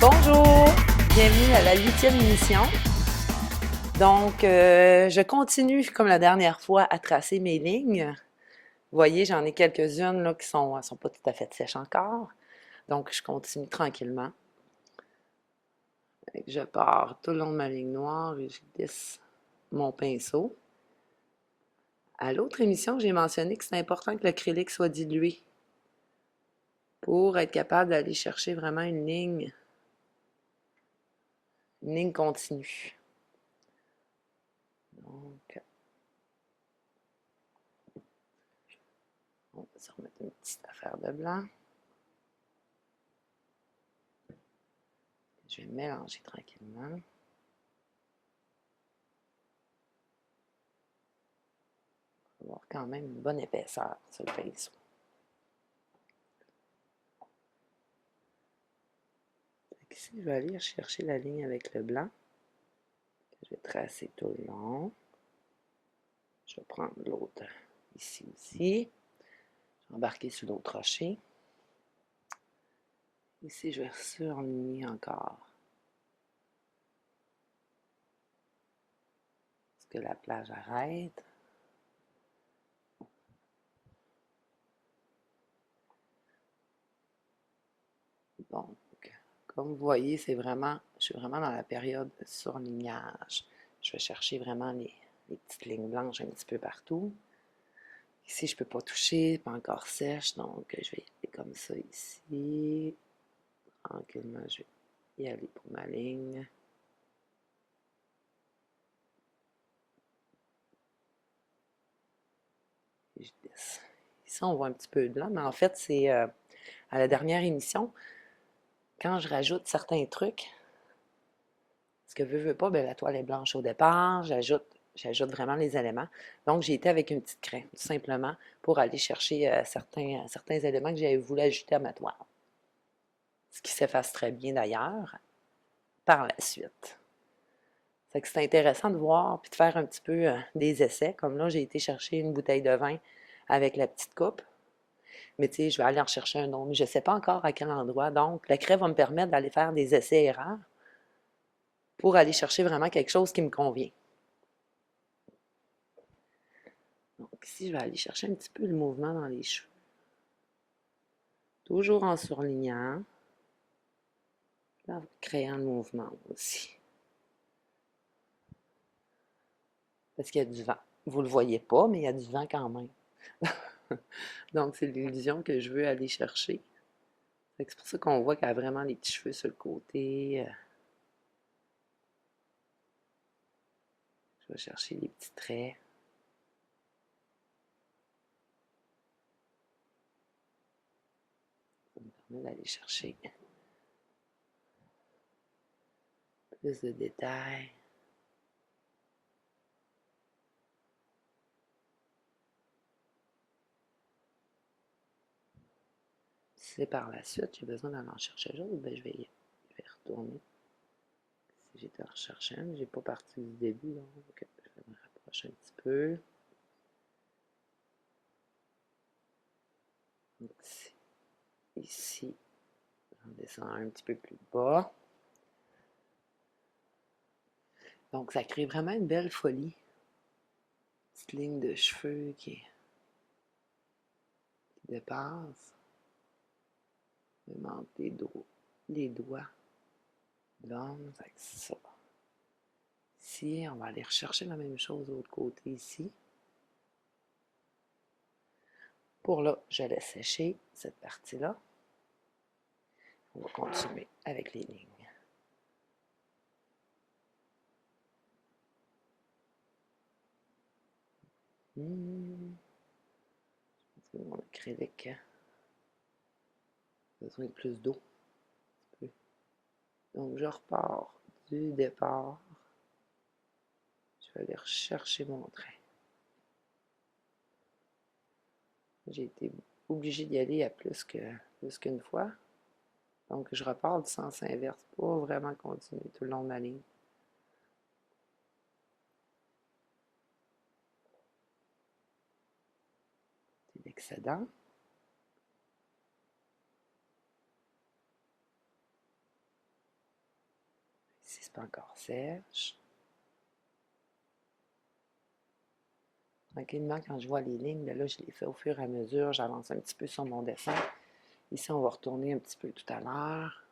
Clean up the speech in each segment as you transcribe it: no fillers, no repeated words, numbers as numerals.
Bonjour, bienvenue à la 8e émission. Donc, je continue, comme la dernière fois, à tracer mes lignes. Vous voyez, j'en ai quelques-unes là, qui sont pas tout à fait sèches encore. Donc, je continue tranquillement. Je pars tout le long de ma ligne noire et je glisse mon pinceau. À l'autre émission, j'ai mentionné que c'est important que l'acrylique soit dilué pour être capable d'aller chercher vraiment une ligne continue. Donc, on va se remettre une petite affaire de blanc. Je vais mélanger tranquillement. On va avoir quand même une bonne épaisseur sur le pinceau. Ici, je vais aller chercher la ligne avec le blanc. Je vais tracer tout le long. Je vais prendre l'autre ici aussi. Je vais embarquer sur l'autre rocher. Ici, je vais surligner encore. Est-ce que la plage arrête? Donc, comme vous voyez, je suis vraiment dans la période de surlignage. Je vais chercher vraiment les petites lignes blanches un petit peu partout. Ici, je ne peux pas toucher, pas encore sèche, donc je vais y aller comme ça ici. Tranquillement, je vais y aller pour ma ligne. Et je descends. Ici, on voit un petit peu de blanc, mais en fait, c'est à la dernière émission, quand je rajoute certains trucs, parce que veux pas, ben, la toile est blanche au départ, j'ajoute vraiment les éléments. Donc, j'ai été avec une petite craie, tout simplement, pour aller chercher certains éléments que j'avais voulu ajouter à ma toile. Ce qui s'efface très bien d'ailleurs par la suite. C'est intéressant de voir puis de faire un petit peu des essais. Comme là, j'ai été chercher une bouteille de vin avec la petite coupe. Mais tu sais, je vais aller en chercher un autre. Mais je ne sais pas encore à quel endroit. Donc, la craie va me permettre d'aller faire des essais-erreurs pour aller chercher vraiment quelque chose qui me convient. Donc, ici, je vais aller chercher un petit peu le mouvement dans les cheveux. Toujours en surlignant. Là, en créant le mouvement aussi. Parce qu'il y a du vent. Vous ne le voyez pas, mais il y a du vent quand même. Donc, c'est l'illusion que je veux aller chercher. C'est pour ça qu'on voit qu'elle a vraiment les petits cheveux sur le côté. Je vais chercher les petits traits. Ça me permet d'aller chercher plus de détails. Si c'est par la suite, j'ai besoin d'aller en chercher d'autres, ben je vais retourner. Si j'étais en rechercher un, j'ai pas parti du début, donc je vais me rapprocher un petit peu. Ici, ici, j'en descends un petit peu plus bas. Donc, ça crée vraiment une belle folie. Petite ligne de cheveux qui dépasse. Vraiment les doigts de l'homme, c'est ça. Ici, on va aller rechercher la même chose de l'autre côté ici. Pour là, je laisse sécher cette partie-là. On va continuer avec les lignes. Mon acrylique a besoin de plus d'eau. Donc, je repars du départ. Je vais aller rechercher mon trait. J'ai été obligée d'y aller à plus qu'une fois. Donc, je repars du sens inverse pour vraiment continuer tout le long de ma ligne. C'est l'excédent. Ici, c'est pas encore sèche. Tranquillement, quand je vois les lignes, ben là, je les fais au fur et à mesure. J'avance un petit peu sur mon dessin. Ici, on va retourner un petit peu tout à l'heure.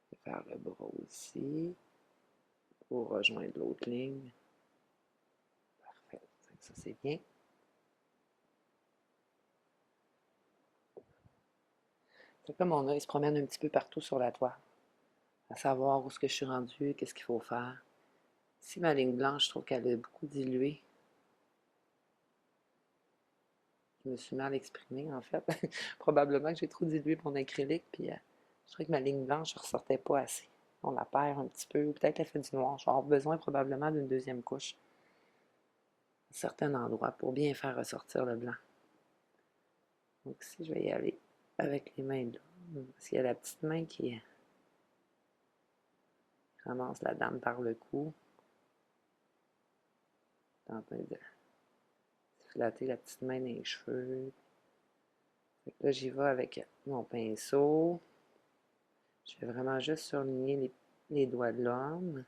Je vais faire le bras aussi pour rejoindre l'autre ligne. Parfait. Ça, c'est bien. C'est comme mon œil se promène un petit peu partout sur la toile, à savoir où est-ce que je suis rendu, qu'est-ce qu'il faut faire. Ici, ma ligne blanche, je trouve qu'elle est beaucoup diluée. Je me suis mal exprimée, en fait. Probablement que j'ai trop dilué mon acrylique, puis je trouvais que ma ligne blanche ne ressortait pas assez. On la perd un petit peu, ou peut-être qu'elle fait du noir. Je vais avoir besoin probablement d'une deuxième couche à certains endroits pour bien faire ressortir le blanc. Donc ici, je vais y aller avec les mains de l'homme, parce qu'il y a la petite main qui ramasse la dame par le cou, en train de flatter la petite main dans les cheveux. Fait que là, j'y vais avec mon pinceau. Je vais vraiment juste surligner les doigts de l'homme.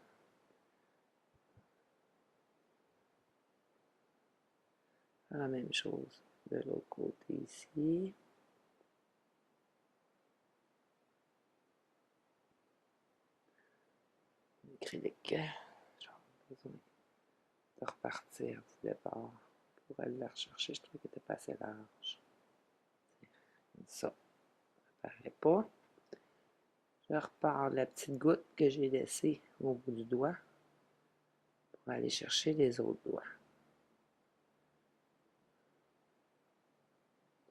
La même chose de l'autre côté ici. L'acrylique, j'ai besoin de repartir du départ pour aller la rechercher. Je trouve qu'elle n'était pas assez large. Comme ça ne paraît pas. Je repars de la petite goutte que j'ai laissée au bout du doigt pour aller chercher les autres doigts.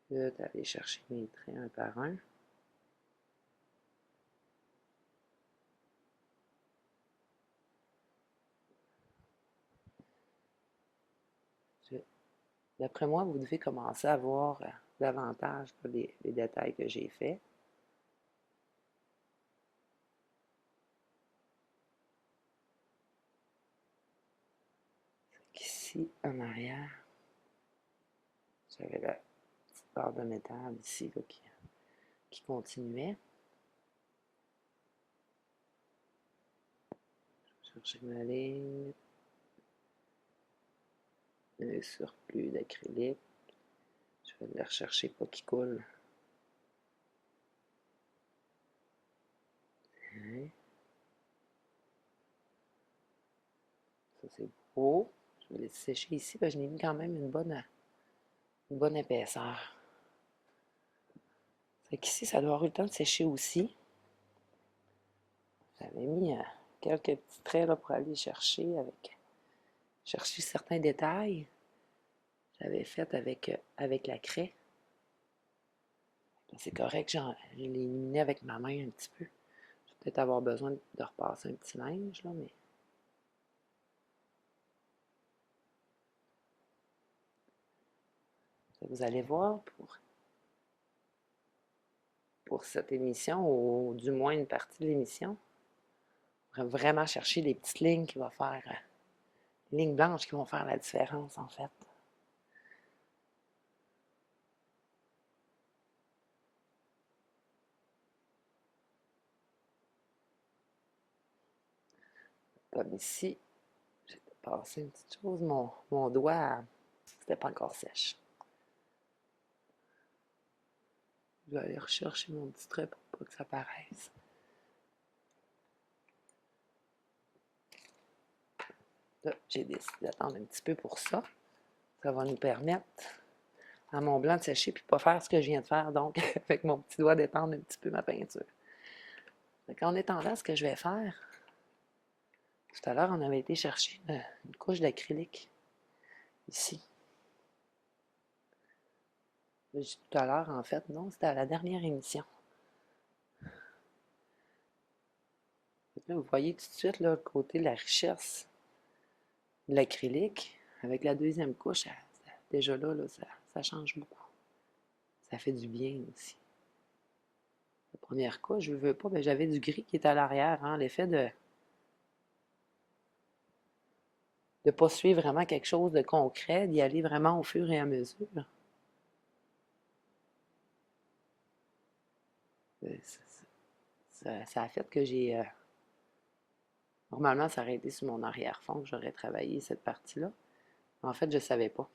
Je vais aller chercher mes traits un par un. D'après moi, vous devez commencer à voir davantage les détails que j'ai faits. Ici, en arrière, j'avais la petite barre de métal ici là, qui continuait. Je vais chercher ma ligne. Un surplus d'acrylique. Je vais le rechercher pas qu'il coule. Hein? Ça, c'est beau. Je vais laisser sécher ici. Ben, je l'ai mis quand même une bonne épaisseur. Fait qu'ici, ça doit avoir eu le temps de sécher aussi. J'avais mis quelques petits traits là, pour aller chercher certains détails. J'avais fait avec la craie. C'est correct, je l'ai éliminé avec ma main un petit peu. Je vais peut-être avoir besoin de repasser un petit linge, là, mais vous allez voir pour cette émission, ou du moins une partie de l'émission, on va vraiment chercher les petites lignes qui vont faire, les lignes blanches qui vont faire la différence, en fait. Comme ici, j'ai passé une petite chose, mon doigt, c'était pas encore sèche. Je vais aller rechercher mon petit trait pour pas que ça paraisse. Là, j'ai décidé d'attendre un petit peu pour ça. Ça va nous permettre à mon blanc de sécher puis pas faire ce que je viens de faire, donc avec mon petit doigt d'étendre un petit peu ma peinture. Donc, en étendant, ce que je vais faire, tout à l'heure, on avait été chercher une couche d'acrylique ici. J'ai dit tout à l'heure, en fait, non, c'était à la dernière émission. Là, vous voyez tout de suite là, le côté de la richesse de l'acrylique. Avec la deuxième couche, déjà là, ça change beaucoup. Ça fait du bien aussi. La première couche, je ne veux pas, mais j'avais du gris qui était à l'arrière, hein, l'effet de ne pas suivre vraiment quelque chose de concret, d'y aller vraiment au fur et à mesure. Ça a fait que j'ai... normalement, ça aurait été sur mon arrière-fond que j'aurais travaillé cette partie-là. En fait, je ne savais pas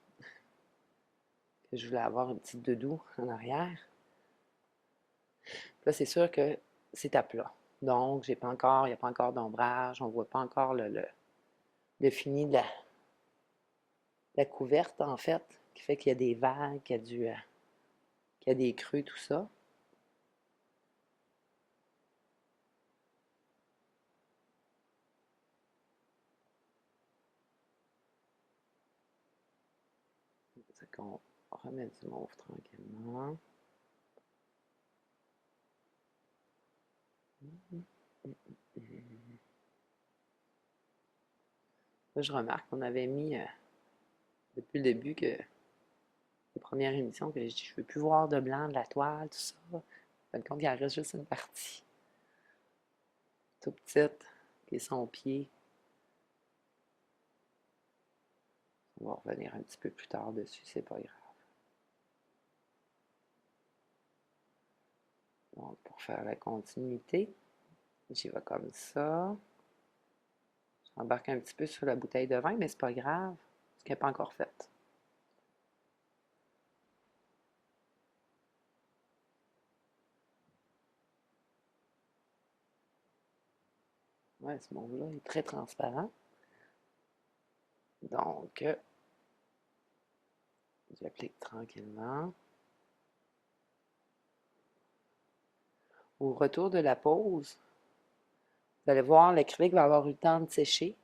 que je voulais avoir une petite doudou en arrière. Là, c'est sûr que c'est à plat. Donc, j'ai pas encore, il n'y a pas encore d'ombrage, on ne voit pas encore le fini de la couverte, en fait, qui fait qu'il y a des vagues, qu'il y a des creux, tout ça. C'est qu'on remet du mauve tranquillement. Là, je remarque qu'on avait mis depuis le début que les premières émissions que je dis je veux plus voir de blanc, de la toile, tout ça. En fin de compte, il en reste juste une partie. Tout petite, qui est son pied. On va revenir un petit peu plus tard dessus, c'est pas grave. Donc, pour faire la continuité, j'y vais comme ça. J'embarque un petit peu sur la bouteille de vin, mais c'est pas grave, parce qu'elle n'est pas encore faite. Ouais, ce monde-là est très transparent. Donc, j'applique tranquillement. Au retour de la pause, vous allez voir, l'acrylique va avoir eu le temps de sécher.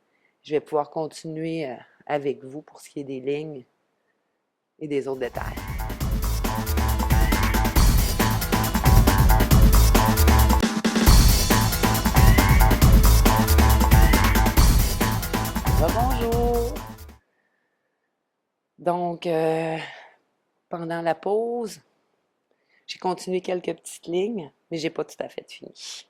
Je vais pouvoir continuer avec vous pour ce qui est des lignes et des autres détails. Bonjour! Donc, pendant la pause, j'ai continué quelques petites lignes, mais j'ai pas tout à fait fini.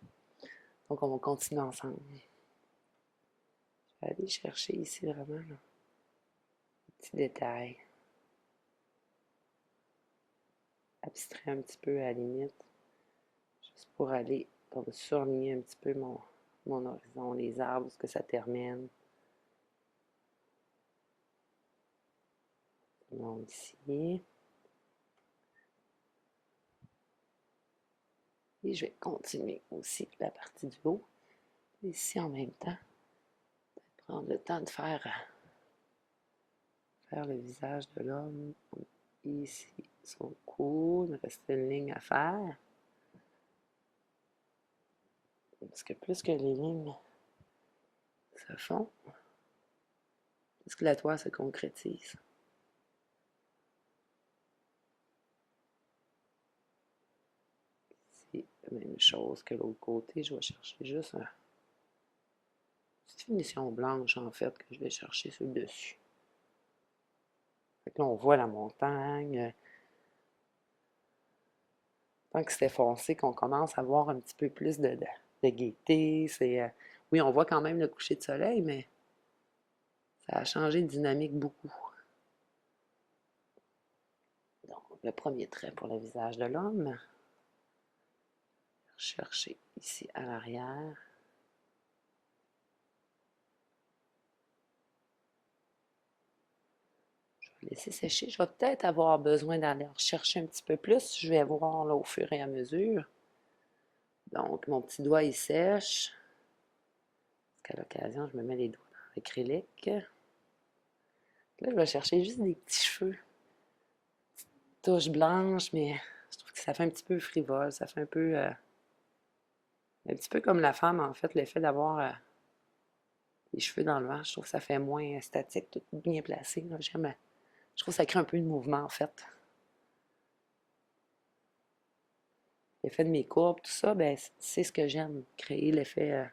Donc, on va continuer ensemble. Je vais aller chercher ici vraiment là, un petit détail. Abstrait un petit peu à la limite, juste pour aller comme surligner un petit peu mon horizon, les arbres, où ce que ça termine. Donc ici. Et je vais continuer aussi la partie du haut. Ici en même temps, prendre le temps de faire le visage de l'homme. Ici, son cou, il me reste une ligne à faire. Parce que plus que les lignes se font, plus que la toile se concrétise. C'est la même chose que l'autre côté. Je vais chercher juste une petite finition blanche, en fait, que je vais chercher sur le dessus. Fait que là, on voit la montagne. Tant que c'était foncé, qu'on commence à voir un petit peu plus de gaieté. Oui, on voit quand même le coucher de soleil, mais ça a changé de dynamique beaucoup. Donc, le premier trait pour le visage de l'homme. Chercher ici à l'arrière. Je vais laisser sécher. Je vais peut-être avoir besoin d'aller rechercher un petit peu plus. Je vais voir là, au fur et à mesure. Donc, mon petit doigt, il sèche. Parce qu'à l'occasion, je me mets les doigts dans l'acrylique. Là, je vais chercher juste des petits cheveux. Touche blanche, mais je trouve que ça fait un petit peu frivole. Ça fait un petit peu comme la femme, en fait, l'effet d'avoir les cheveux dans le vent. Je trouve que ça fait moins statique, tout bien placé. Là. J'aime. Je trouve que ça crée un peu de mouvement, en fait. L'effet de mes courbes, tout ça, ben, c'est ce que j'aime, créer l'effet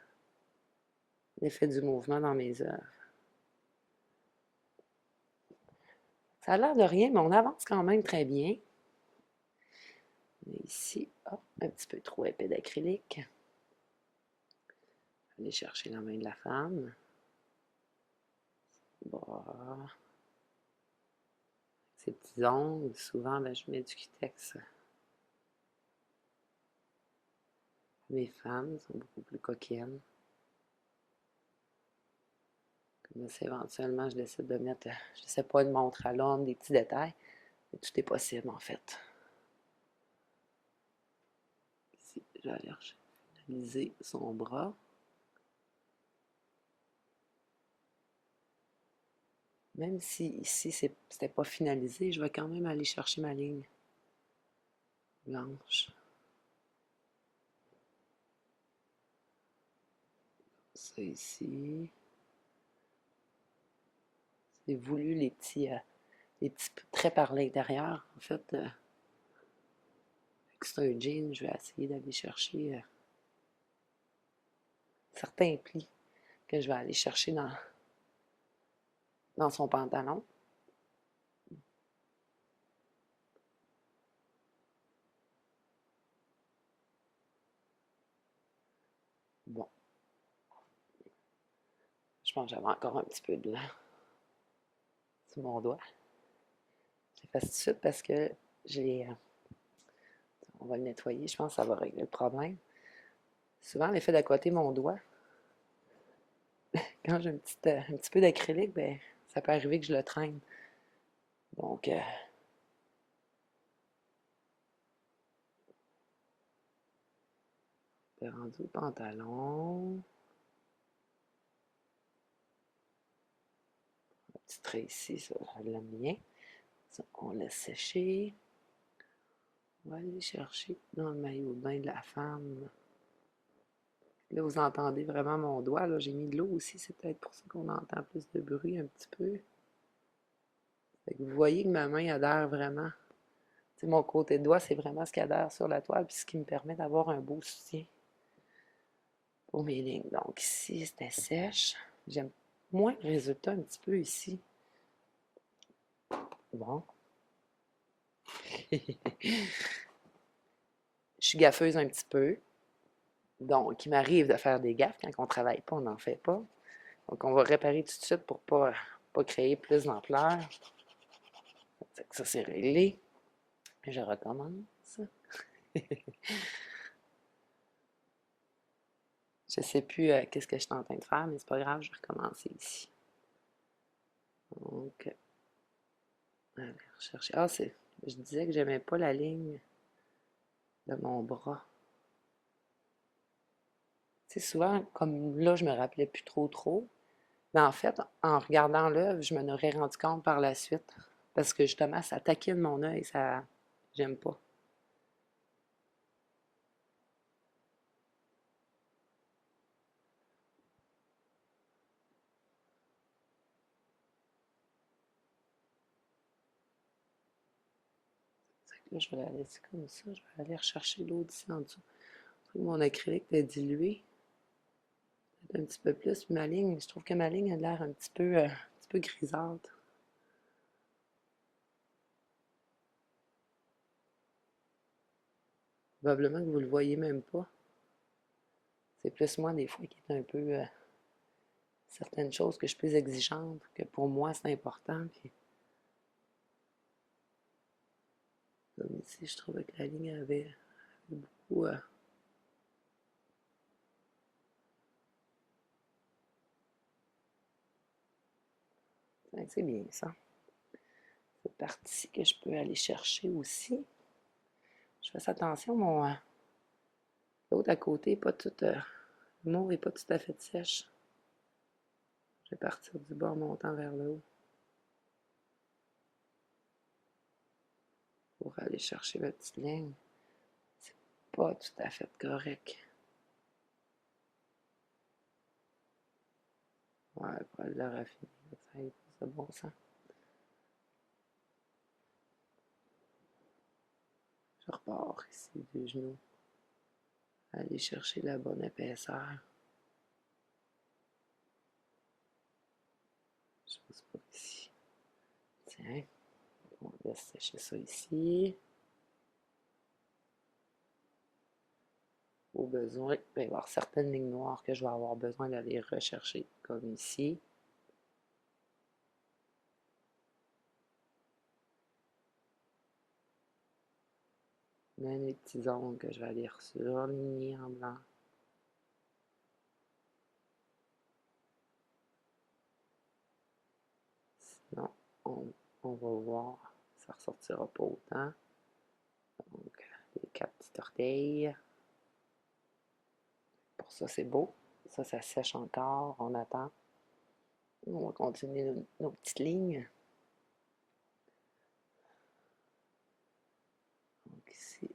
du mouvement dans mes œuvres. Ça a l'air de rien, mais on avance quand même très bien. Mais ici, oh, un petit peu trop épais d'acrylique. Aller chercher la main de la femme. Bras. Ces petits ongles, souvent, ben, je mets du Cutex Mes femmes sont beaucoup plus coquines. Comme ça, éventuellement, je décide de mettre, je sais pas, une montre à l'homme, des petits détails. Mais tout est possible, en fait. Ici, je vais aller finaliser son bras. Même si ici, c'était pas finalisé, je vais quand même aller chercher ma ligne blanche. Ça ici. C'est voulu les petits traits par l'intérieur. En fait, c'est un jean, je vais essayer d'aller chercher certains plis que je vais aller chercher dans son pantalon. Bon, je pense que j'avais encore un petit peu de blanc sur mon doigt. Je l'ai fait tout de suite parce que j'ai. On va le nettoyer, je pense que ça va régler le problème. Souvent, l'effet d'accoter mon doigt, quand j'ai un petit peu d'acrylique, ben, ça peut arriver que je le traîne. Donc, rendu au pantalon. Un petit trait ici, ça, je l'aime bien. Ça, on laisse sécher. On va aller chercher dans le maillot de bain de la femme. Là, vous entendez vraiment mon doigt. Là, j'ai mis de l'eau aussi. C'est peut-être pour ça qu'on entend plus de bruit un petit peu. Fait que vous voyez que ma main adhère vraiment. T'sais, mon côté de doigt, c'est vraiment ce qui adhère sur la toile, puis ce qui me permet d'avoir un beau soutien pour mes lignes. Donc ici, c'était sèche. J'aime moins le résultat un petit peu ici. Bon. Je suis gaffeuse un petit peu. Donc, il m'arrive de faire des gaffes. Quand on ne travaille pas, on n'en fait pas. Donc, on va réparer tout de suite pour ne pas créer plus d'ampleur. Ça, c'est réglé. Je recommence. Je ne sais plus qu'est-ce que je suis en train de faire, mais c'est pas grave, je vais recommencer ici. Donc, aller rechercher. Ah, je disais que j'aimais pas la ligne de mon bras. C'est souvent, comme là, je me rappelais plus trop. Mais en fait, en regardant l'œuvre, je m'en aurais rendu compte par la suite. Parce que justement, ça taquine mon œil, ça. J'aime pas. Là, je vais la laisser comme ça. Je vais aller rechercher l'autre ici en dessous. Mon acrylique est dilué. Peut-être un petit peu plus. Puis ma ligne, je trouve que ma ligne a l'air un petit peu grisâtre. Probablement que vous le voyez même pas. C'est plus moi, des fois, qui est un peu certaines choses que je suis plus exigeante, que pour moi, c'est important. Puis, comme ici, je trouvais que la ligne avait beaucoup. C'est bien ça. Cette partie que je peux aller chercher aussi. Je fais attention, l'autre à côté, pas tout, le mot n'est pas tout à fait sèche. Je vais partir du bas en montant vers le haut pour aller chercher ma petite ligne. C'est pas tout à fait correct. Ouais, pour aller la raffiner, ça n'est pas de bon sens. Je repars ici du genou. Aller chercher la bonne épaisseur. Je pense pas ici. Tiens, on laisse sécher ça ici. Au besoin, il va y avoir certaines lignes noires que je vais avoir besoin d'aller rechercher, comme ici. Même les petits ongles que je vais aller surligner en blanc. Sinon, on va voir, ça ressortira pas autant. Donc, les 4 petits orteils. Pour ça, c'est beau. Ça sèche encore. On attend. On va continuer nos petites lignes. Donc ici.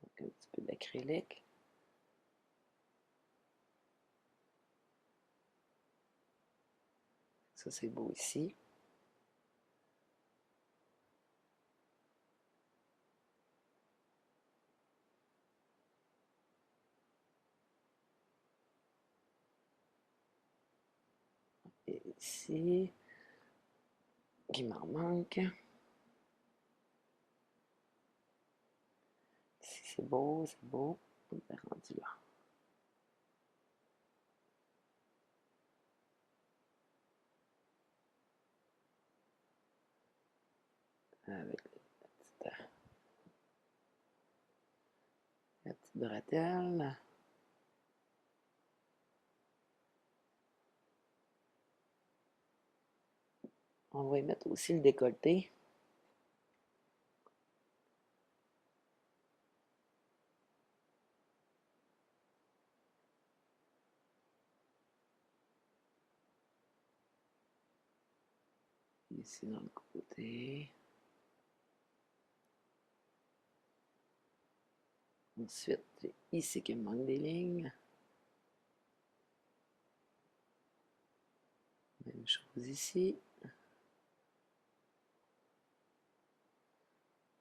Donc un petit peu d'acrylique. Ça, c'est beau ici. Et ici, il m'en manque. Ici, c'est beau, c'est beau. On est rendu là. Avec la petite bretelle. On va y mettre aussi le décolleté. Ici dans le côté. Ensuite, ici qu'il me manque des lignes. Même chose ici. On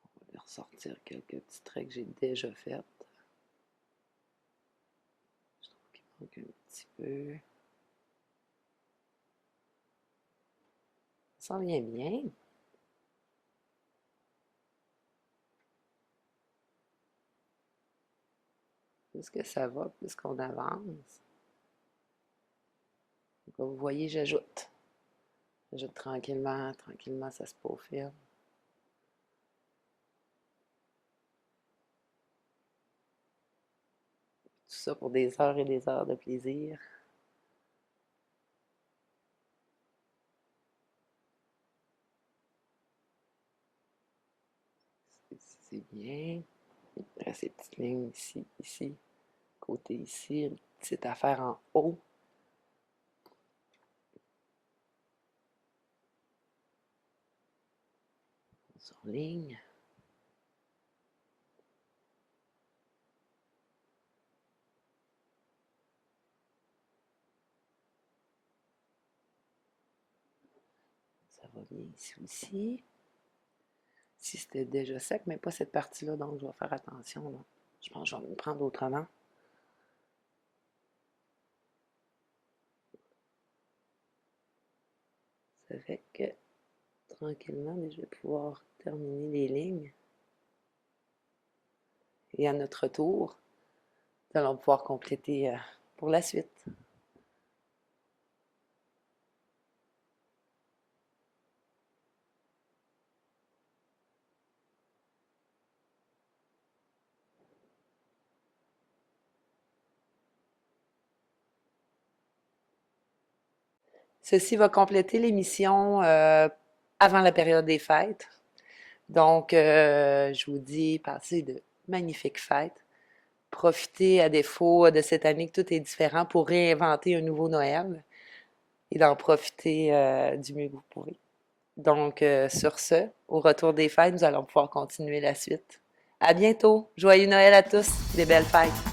va aller ressortir quelques petits traits que j'ai déjà faits. Je trouve qu'il manque un petit peu. Ça s'en vient bien. Plus que ça va, plus qu'on avance. Donc, vous voyez, j'ajoute. J'ajoute tranquillement, tranquillement, ça se peaufine. Tout ça pour des heures et des heures de plaisir. C'est bien. Il reste ces petites lignes ici, ici, côté ici, une petite affaire en haut. Sur ligne. Ça va bien ici aussi. Si c'était déjà sec, mais pas cette partie-là, donc je vais faire attention. Là. Je pense que je vais me prendre autrement. Ça fait que tranquillement, je vais pouvoir terminer les lignes. Et à notre tour, nous allons pouvoir compléter pour la suite. Ceci va compléter l'émission avant la période des fêtes. Donc, je vous dis, passez de magnifiques fêtes. Profitez à défaut de cette année que tout est différent pour réinventer un nouveau Noël et d'en profiter du mieux que vous pouvez. Donc, sur ce, au retour des fêtes, nous allons pouvoir continuer la suite. À bientôt! Joyeux Noël à tous! Des belles fêtes!